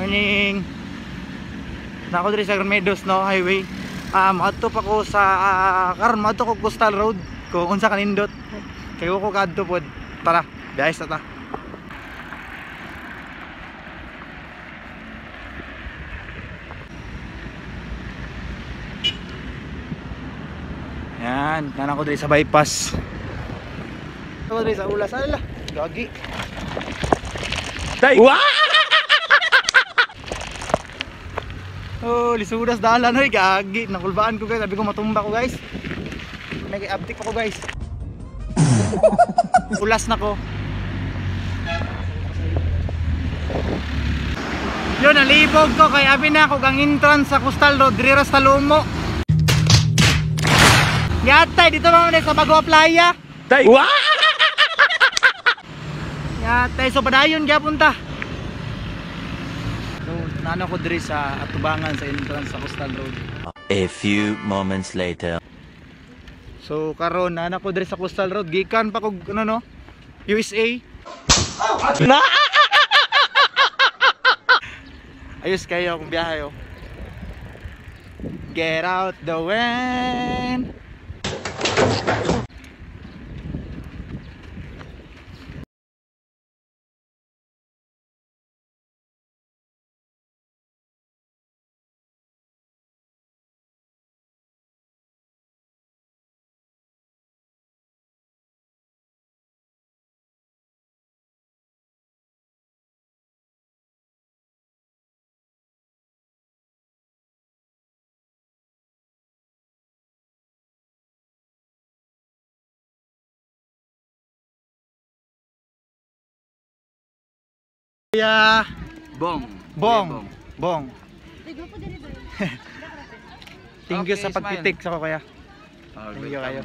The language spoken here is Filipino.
Morning. Nako diri sa Granados no highway. Maadto pa ko sa karon maadto ko Coastal Road kung unsa kanindot. Kayo ko kadto pod. Tara, guys ta. Yan, kanan ko diri sa bypass. Ako diri sa ulas ala. Gagi. Day. Oh, lisudas dalan hoy, gagi. Nakulbaan ko guys, sabi ko matumba ko guys. May uptick ako guys. Ulas na ko. Yun, nalibog ko kay abi na ako gang entrance sa Coastal Road, diri ra sa Lumo. Yatay dito ba man sa Bagua Playa? Tay. Yatay so padayon gyapon ta. So, nano ko diri sa atubangan sa entrance sa Coastal Road. A few moments later. So karon nana ko diri sa Coastal Road, gikan pa kog ano no? USA. Ayos kayo kung biyahe oh. Get out the wind. Ya, Bong. Thank you sa pagtitik sa ko kaya. Oh, Thank you kayo.